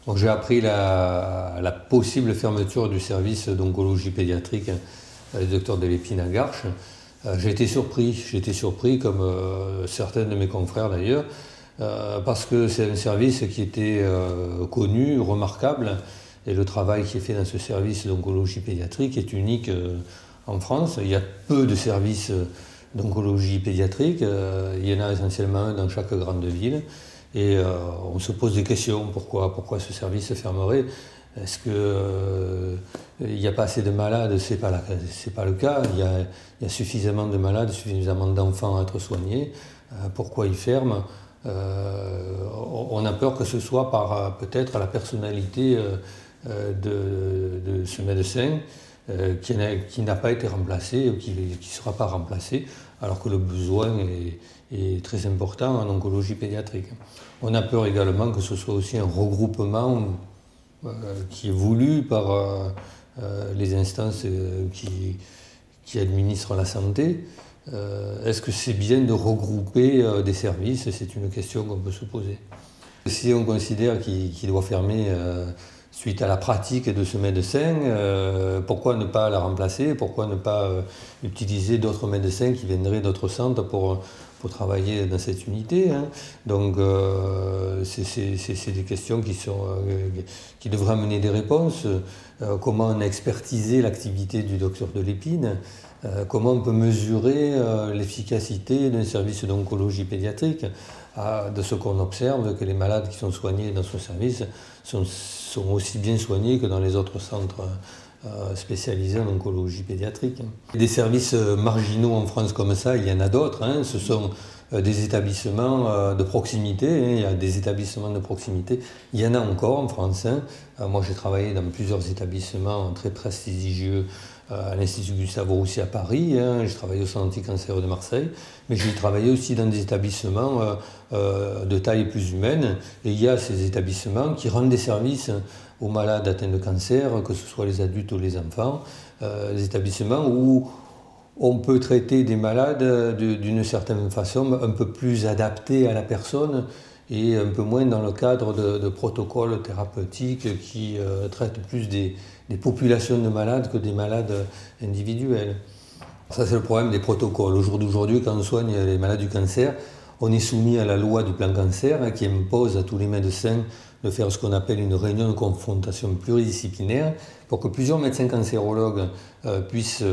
Donc j'ai appris la possible fermeture du service d'oncologie pédiatrique du docteur Delépine à Garches. J'ai été surpris comme certains de mes confrères d'ailleurs, parce que c'est un service qui était connu, remarquable, et le travail qui est fait dans ce service d'oncologie pédiatrique est unique en France. Il y a peu de services d'oncologie pédiatrique, il y en a essentiellement un dans chaque grande ville. Et on se pose des questions, pourquoi ce service se fermerait? Est-ce qu'il n'y a pas assez de malades? C'est pas le cas. Il y a suffisamment de malades, suffisamment d'enfants à être soignés. Pourquoi ils ferment? On a peur que ce soit par peut-être la personnalité de ce médecin qui n'a pas été remplacé ou qui ne sera pas remplacé, alors que le besoin est très important en oncologie pédiatrique. On a peur également que ce soit aussi un regroupement qui est voulu par les instances qui administrent la santé. Est-ce que c'est bien de regrouper des services? C'est une question qu'on peut se poser. Si on considère qu'il doit fermer suite à la pratique de ce médecin, pourquoi ne pas la remplacer? Pourquoi ne pas utiliser d'autres médecins qui viendraient d'autres centres pour travailler dans cette unité, hein? Donc c'est des questions qui devraient amener des réponses. Comment on a expertisé l'activité du docteur Delépine? Comment on peut mesurer l'efficacité d'un service d'oncologie pédiatrique? De ce qu'on observe, que les malades qui sont soignés dans ce service sont aussi bien soignés que dans les autres centres spécialisés en oncologie pédiatrique. Des services marginaux en France comme ça, il y en a d'autres, hein. Ce sont des établissements de proximité, hein. Il y a des établissements de proximité, il y en a encore en France, hein. Moi j'ai travaillé dans plusieurs établissements très prestigieux à l'Institut Gustave Roussy à Paris, hein. J'ai travaillé au Centre anti-cancer de Marseille, mais j'ai travaillé aussi dans des établissements de taille plus humaine, et il y a ces établissements qui rendent des services aux malades atteints de cancer, que ce soit les adultes ou les enfants, des établissements où on peut traiter des malades d'une certaine façon un peu plus adaptée à la personne et un peu moins dans le cadre de protocoles thérapeutiques qui traitent plus des populations de malades que des malades individuels. Ça, c'est le problème des protocoles. Au jour d'aujourd'hui, quand on soigne les malades du cancer, on est soumis à la loi du plan cancer, hein, qui impose à tous les médecins de faire ce qu'on appelle une réunion de confrontation pluridisciplinaire pour que plusieurs médecins cancérologues puissent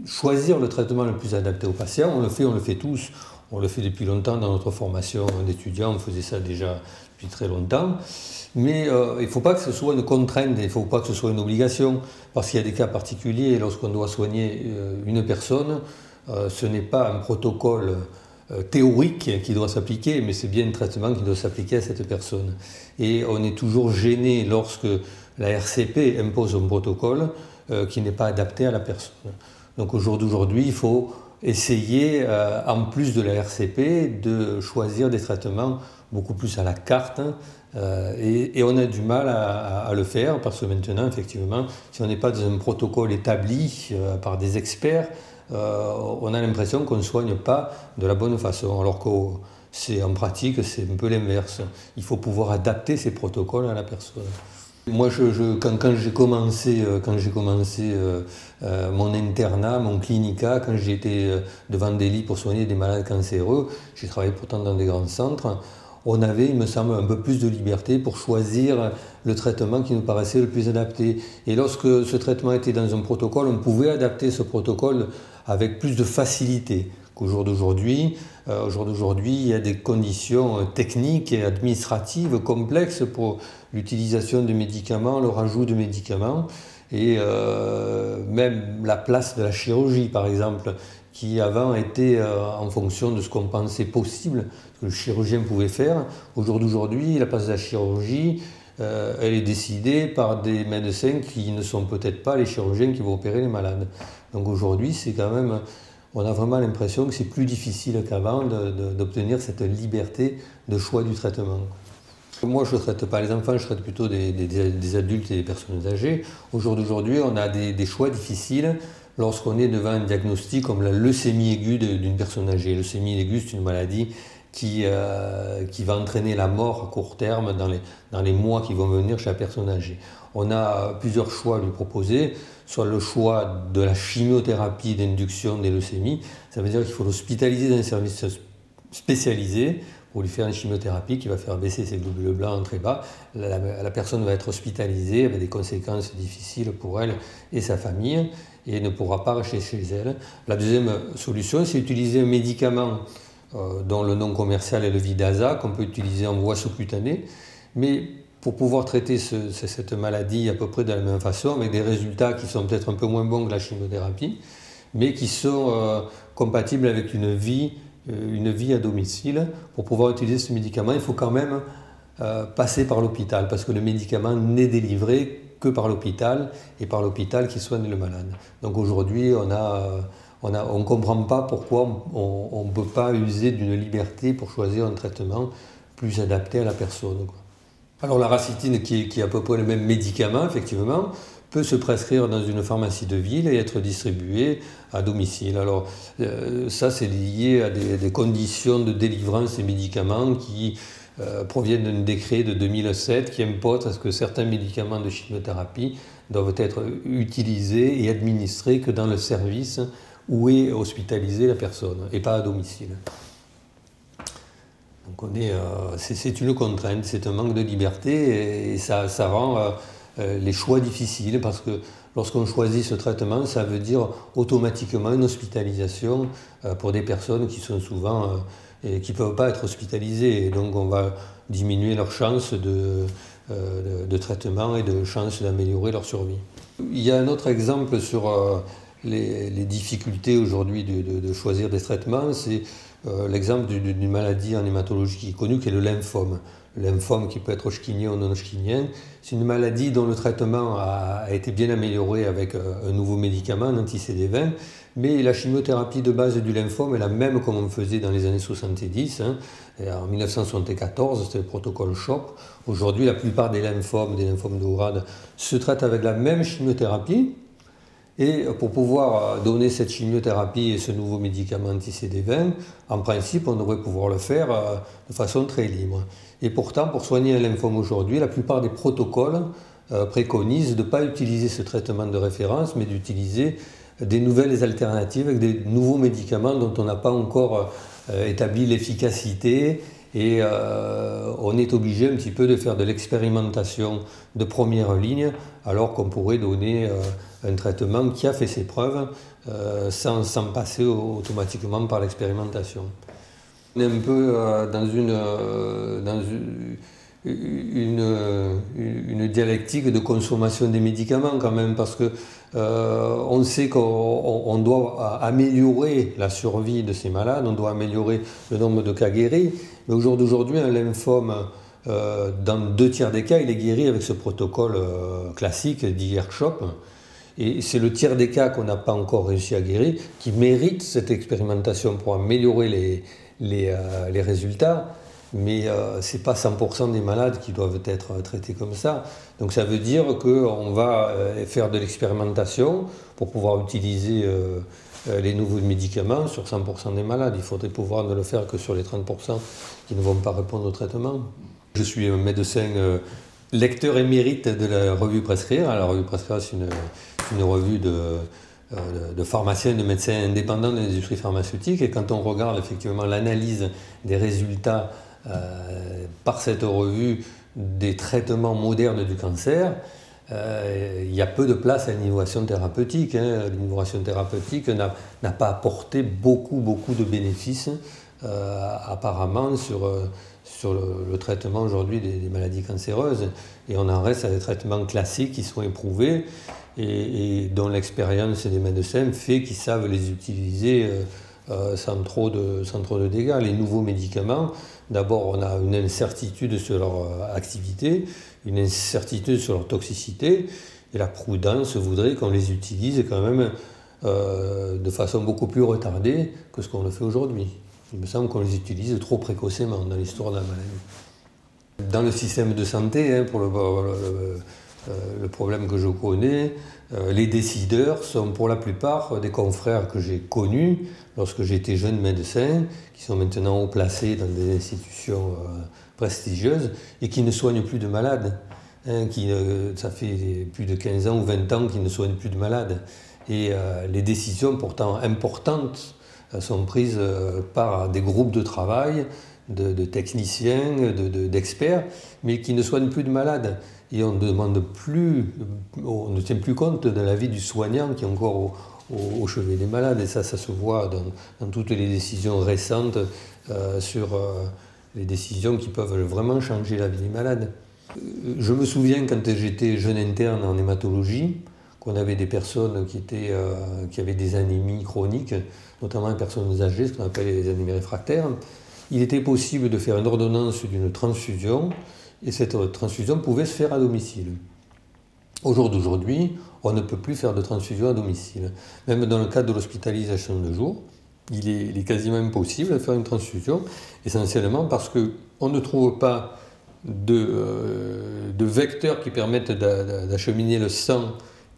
choisir le traitement le plus adapté aux patients. On le fait tous, on le fait depuis longtemps dans notre formation d'étudiants, on faisait ça déjà depuis très longtemps. Mais il ne faut pas que ce soit une contrainte, il ne faut pas que ce soit une obligation, parce qu'il y a des cas particuliers. Lorsqu'on doit soigner une personne, ce n'est pas un protocole théorique qui doit s'appliquer, mais c'est bien un traitement qui doit s'appliquer à cette personne. Et on est toujours gêné lorsque la RCP impose un protocole qui n'est pas adapté à la personne. Donc au jour d'aujourd'hui, il faut essayer, en plus de la RCP, de choisir des traitements beaucoup plus à la carte, et on a du mal à le faire, parce que maintenant, effectivement, si on n'est pas dans un protocole établi par des experts, on a l'impression qu'on ne soigne pas de la bonne façon, alors que en pratique, c'est un peu l'inverse. Il faut pouvoir adapter ces protocoles à la personne. Moi, quand j'ai commencé mon internat, mon clinica, quand j'étais devant des lits pour soigner des malades cancéreux, j'ai travaillé pourtant dans des grands centres, on avait, il me semble, un peu plus de liberté pour choisir le traitement qui nous paraissait le plus adapté. Et lorsque ce traitement était dans un protocole, on pouvait adapter ce protocole avec plus de facilité qu'au jour d'aujourd'hui. Au jour d'aujourd'hui, il y a des conditions techniques et administratives complexes pour l'utilisation de médicaments, le rajout de médicaments, et même la place de la chirurgie, par exemple, qui avant était en fonction de ce qu'on pensait possible, ce que le chirurgien pouvait faire. Au jour d'aujourd'hui, la place de la chirurgie, elle est décidée par des médecins qui ne sont peut-être pas les chirurgiens qui vont opérer les malades. Donc aujourd'hui, c'est quand même, on a vraiment l'impression que c'est plus difficile qu'avant d'obtenir cette liberté de choix du traitement. Moi, je ne traite pas les enfants, je traite plutôt des adultes et des personnes âgées. Au jour d'aujourd'hui, on a des choix difficiles lorsqu'on est devant un diagnostic comme la leucémie aiguë d'une personne âgée. La leucémie aiguë, c'est une maladie qui va entraîner la mort à court terme dans les mois qui vont venir chez la personne âgée. On a plusieurs choix à lui proposer, soit le choix de la chimiothérapie d'induction des leucémies, ça veut dire qu'il faut l'hospitaliser dans un service spécialisé pour lui faire une chimiothérapie qui va faire baisser ses globules blancs très bas. La personne va être hospitalisée avec des conséquences difficiles pour elle et sa famille et ne pourra pas rester chez elle. La deuxième solution, c'est utiliser un médicament dont le nom commercial est le Vidaza, qu'on peut utiliser en voie sous-cutanée, mais pour pouvoir traiter cette maladie à peu près de la même façon, avec des résultats qui sont peut-être un peu moins bons que la chimiothérapie, mais qui sont compatibles avec une vie à domicile. Pour pouvoir utiliser ce médicament, il faut quand même passer par l'hôpital, parce que le médicament n'est délivré que par l'hôpital, et par l'hôpital qui soigne le malade. Donc aujourd'hui, on ne comprend pas pourquoi on ne peut pas user d'une liberté pour choisir un traitement plus adapté à la personne, quoi. Alors la racitine, qui est à peu près le même médicament, effectivement, peut se prescrire dans une pharmacie de ville et être distribuée à domicile. Alors ça, c'est lié à des conditions de délivrance des médicaments qui proviennent d'un décret de 2007 qui impose à ce que certains médicaments de chimiothérapie doivent être utilisés et administrés que dans le service où est hospitalisée la personne et pas à domicile. Donc c'est une contrainte, c'est un manque de liberté et ça rend les choix difficiles parce que lorsqu'on choisit ce traitement, ça veut dire automatiquement une hospitalisation pour des personnes qui sont souvent et qui ne peuvent pas être hospitalisées. Et donc on va diminuer leurs chances de traitement et de chances d'améliorer leur survie. Il y a un autre exemple sur les difficultés aujourd'hui de choisir des traitements, c'est l'exemple d'une maladie en hématologie qui est connue, qui est le lymphome. Le lymphome qui peut être hodgkinien ou non hodgkinien, c'est une maladie dont le traitement a été bien amélioré avec un nouveau médicament, un anti-CD20, mais la chimiothérapie de base du lymphome est la même comme on faisait dans les années 70. En 1974, c'était le protocole CHOP. Aujourd'hui, la plupart des lymphomes de haut grade, se traitent avec la même chimiothérapie. Et pour pouvoir donner cette chimiothérapie et ce nouveau médicament anti-CD20, en principe, on devrait pouvoir le faire de façon très libre. Et pourtant, pour soigner un lymphome aujourd'hui, la plupart des protocoles préconisent de ne pas utiliser ce traitement de référence, mais d'utiliser des nouvelles alternatives avec des nouveaux médicaments dont on n'a pas encore établi l'efficacité. Et on est obligé un petit peu de faire de l'expérimentation de première ligne, alors qu'on pourrait donner un traitement qui a fait ses preuves sans passer automatiquement par l'expérimentation. On est un peu dans une dialectique de consommation des médicaments quand même, parce que on sait qu'on doit améliorer la survie de ces malades, on doit améliorer le nombre de cas guéris, mais au jour d'aujourd'hui, un lymphome, dans 2/3 des cas, il est guéri avec ce protocole classique d'IR-CHOP. Et c'est le tiers des cas qu'on n'a pas encore réussi à guérir qui mérite cette expérimentation pour améliorer les résultats. Mais ce n'est pas 100% des malades qui doivent être traités comme ça. Donc ça veut dire qu'on va faire de l'expérimentation pour pouvoir utiliser les nouveaux médicaments sur 100% des malades. Il faudrait pouvoir ne le faire que sur les 30% qui ne vont pas répondre au traitement. Je suis un médecin lecteur émérite de la revue Prescrire. La revue Prescrire, c'est une revue de pharmaciens, de médecins indépendants de l'industrie pharmaceutique. Et quand on regarde effectivement l'analyse des résultats par cette revue des traitements modernes du cancer, il y a peu de place à l'innovation thérapeutique. L'innovation thérapeutique n'a pas apporté beaucoup de bénéfices apparemment sur le traitement aujourd'hui des maladies cancéreuses. Et on en reste à des traitements classiques qui sont éprouvés et dont l'expérience des médecins fait qu'ils savent les utiliser sans trop de dégâts. Les nouveaux médicaments, d'abord on a une incertitude sur leur activité, une incertitude sur leur toxicité, et la prudence voudrait qu'on les utilise quand même de façon beaucoup plus retardée que ce qu'on le fait aujourd'hui. Il me semble qu'on les utilise trop précocement dans l'histoire de la maladie. Dans le système de santé, pour le problème que je connais. Les décideurs sont pour la plupart des confrères que j'ai connus lorsque j'étais jeune médecin, qui sont maintenant haut placés dans des institutions prestigieuses et qui ne soignent plus de malades. Ça fait plus de 15 ans ou 20 ans qu'ils ne soignent plus de malades. Et les décisions pourtant importantes sont prises par des groupes de travail, de techniciens, d'experts, mais qui ne soignent plus de malades. Et on ne tient plus compte de la vie du soignant qui est encore au chevet des malades. Et ça se voit dans toutes les décisions récentes sur les décisions qui peuvent vraiment changer la vie des malades. Je me souviens quand j'étais jeune interne en hématologie, qu'on avait des personnes qui avaient des anémies chroniques, notamment les personnes âgées, ce qu'on appelle les anémies réfractaires. Il était possible de faire une ordonnance d'une transfusion, et cette transfusion pouvait se faire à domicile. Au jour d'aujourd'hui, on ne peut plus faire de transfusion à domicile. Même dans le cadre de l'hospitalisation de jour, il est quasiment impossible de faire une transfusion, essentiellement parce qu'on ne trouve pas de vecteurs qui permettent d'acheminer le sang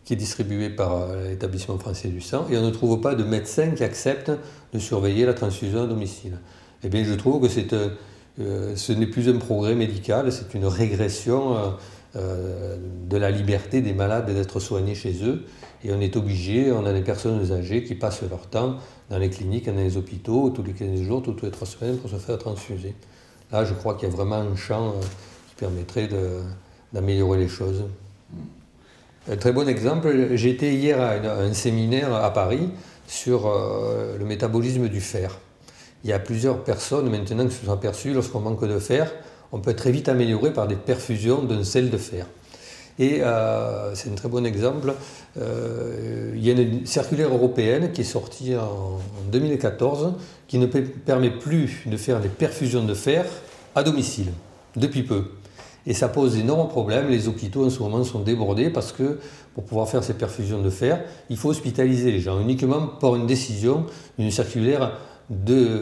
qui est distribué par l'établissement français du sang, et on ne trouve pas de médecin qui accepte de surveiller la transfusion à domicile. Eh bien, je trouve que ce n'est plus un progrès médical, c'est une régression de la liberté des malades d'être soignés chez eux. Et on est obligé, on a des personnes âgées qui passent leur temps dans les cliniques, dans les hôpitaux, tous les 15 jours, toutes les 3 semaines pour se faire transfuser. Là, je crois qu'il y a vraiment un champ qui permettrait d'améliorer les choses. Un très bon exemple, j'ai été hier à un séminaire à Paris sur le métabolisme du fer. Il y a plusieurs personnes maintenant qui se sont aperçues, lorsqu'on manque de fer, on peut très vite améliorer par des perfusions d'un sel de fer. Et c'est un très bon exemple. Il y a une circulaire européenne qui est sortie en 2014 qui ne permet plus de faire des perfusions de fer à domicile, depuis peu. Et ça pose d'énormes problèmes. Les hôpitaux en ce moment sont débordés parce que pour pouvoir faire ces perfusions de fer, il faut hospitaliser les gens uniquement par une décision, une circulaire de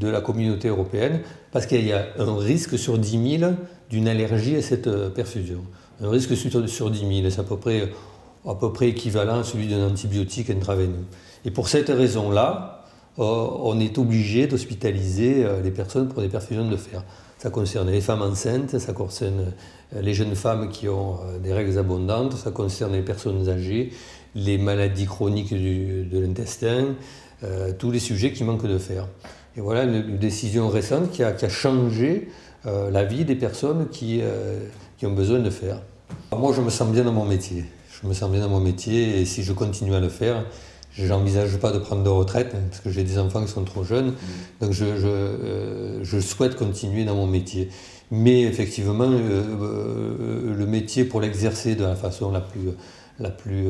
la communauté européenne, parce qu'il y a un risque sur 10 000 d'une allergie à cette perfusion. Un risque sur 10 000, c'est à peu près équivalent à celui d'un antibiotique intraveineux. Et pour cette raison-là, on est obligé d'hospitaliser les personnes pour des perfusions de fer. Ça concerne les femmes enceintes, ça concerne les jeunes femmes qui ont des règles abondantes, ça concerne les personnes âgées, les maladies chroniques de l'intestin, tous les sujets qui manquent de fer. Et voilà une décision récente qui a changé la vie des personnes qui ont besoin de fer. Moi, je me sens bien dans mon métier. Je me sens bien dans mon métier et si je continue à le faire, je n'envisage pas de prendre de retraite parce que j'ai des enfants qui sont trop jeunes. Donc je souhaite continuer dans mon métier. Mais effectivement, le métier, pour l'exercer de la façon la plus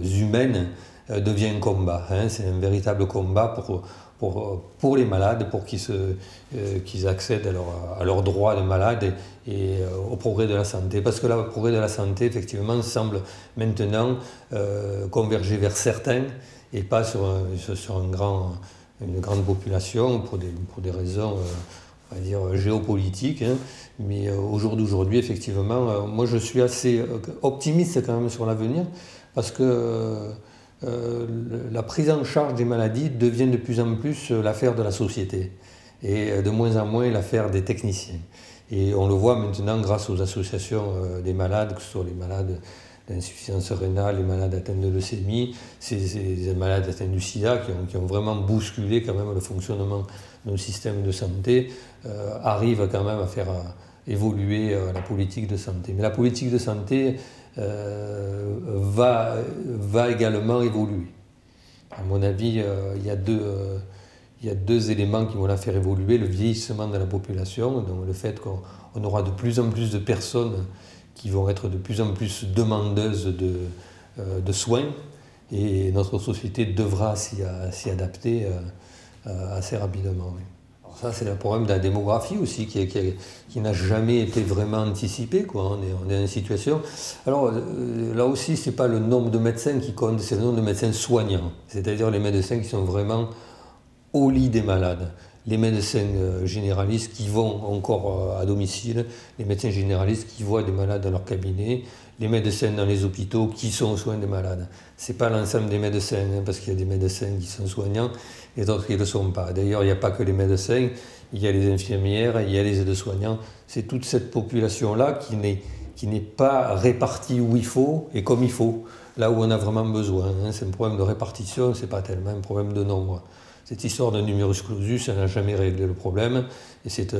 humaine, devient un combat. Hein. C'est un véritable combat pour les malades, pour qu'ils accèdent à leurs droits de malades et au progrès de la santé. Parce que là, le progrès de la santé, effectivement, semble maintenant converger vers certains et pas sur une grande population pour des raisons, on va dire, géopolitiques. Hein. Mais au jour d'aujourd'hui, effectivement, moi je suis assez optimiste quand même sur l'avenir parce que la prise en charge des maladies devient de plus en plus l'affaire de la société et de moins en moins l'affaire des techniciens. Et on le voit maintenant grâce aux associations des malades, que ce soit les malades d'insuffisance rénale, les malades atteints de leucémie, ces malades atteints du sida qui ont vraiment bousculé quand même le fonctionnement de nos systèmes de santé, arrivent quand même à faire évoluer la politique de santé. Mais la politique de santé va également évoluer. À mon avis, il y a deux éléments qui vont la faire évoluer. Le vieillissement de la population, donc le fait qu'on aura de plus en plus de personnes qui vont être de plus en plus demandeuses de soins, et notre société devra s'y adapter assez rapidement. Oui. Alors ça, c'est le problème de la démographie aussi, qui n'a jamais été vraiment anticipé, quoi. On est dans une situation... Alors là aussi, ce n'est pas le nombre de médecins qui compte, c'est le nombre de médecins soignants, c'est-à-dire les médecins qui sont vraiment au lit des malades. les médecins généralistes qui vont encore à domicile, les médecins généralistes qui voient des malades dans leur cabinet, les médecins dans les hôpitaux qui sont aux soins des malades. Ce n'est pas l'ensemble des médecins, hein, parce qu'il y a des médecins qui sont soignants et d'autres qui ne le sont pas. D'ailleurs, il n'y a pas que les médecins, il y a les infirmières, il y a les aides-soignants. C'est toute cette population-là qui n'est pas répartie où il faut et comme il faut, là où on a vraiment besoin. Hein. C'est un problème de répartition, ce n'est pas tellement un problème de nombre. Cette histoire de numerus clausus, elle n'a jamais réglé le problème. Et c'est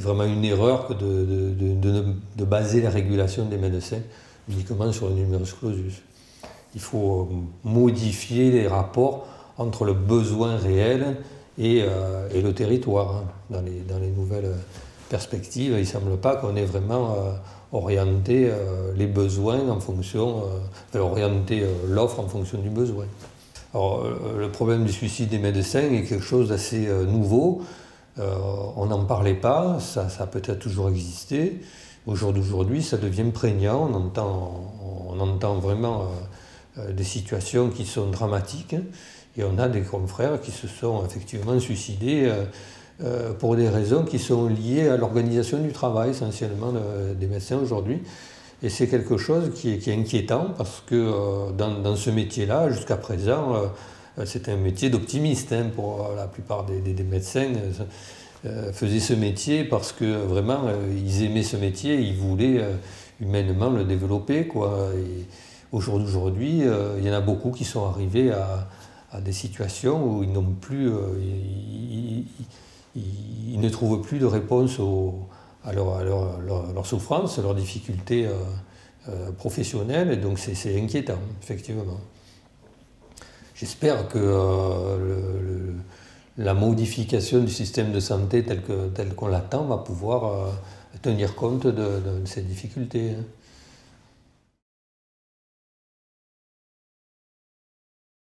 vraiment une erreur que de baser la régulation des médecins uniquement sur le numerus clausus. Il faut modifier les rapports entre le besoin réel et le territoire. Hein. Dans les nouvelles perspectives, il ne semble pas qu'on ait vraiment orienté les besoins en fonction, orienté l'offre en fonction du besoin. Alors, le problème du suicide des médecins est quelque chose d'assez nouveau. On n'en parlait pas, ça a peut-être toujours existé. Au jour d'aujourd'hui, ça devient prégnant. On entend vraiment des situations qui sont dramatiques. Et on a des confrères qui se sont effectivement suicidés pour des raisons qui sont liées à l'organisation du travail, essentiellement des médecins aujourd'hui. Et c'est quelque chose qui est inquiétant parce que dans ce métier-là, jusqu'à présent, c'est un métier d'optimiste. Hein, pour la plupart des médecins faisaient ce métier parce que vraiment, ils aimaient ce métier, ils voulaient humainement le développer, quoi. Et au jour d'aujourd'hui, il y en a beaucoup qui sont arrivés à des situations où ils n'ont plus, ils ne trouvent plus de réponse à leur souffrance, à leurs difficultés professionnelles, et donc c'est inquiétant, effectivement. J'espère que la modification du système de santé tel qu'on l'attend va pouvoir tenir compte de ces difficultés. Hein.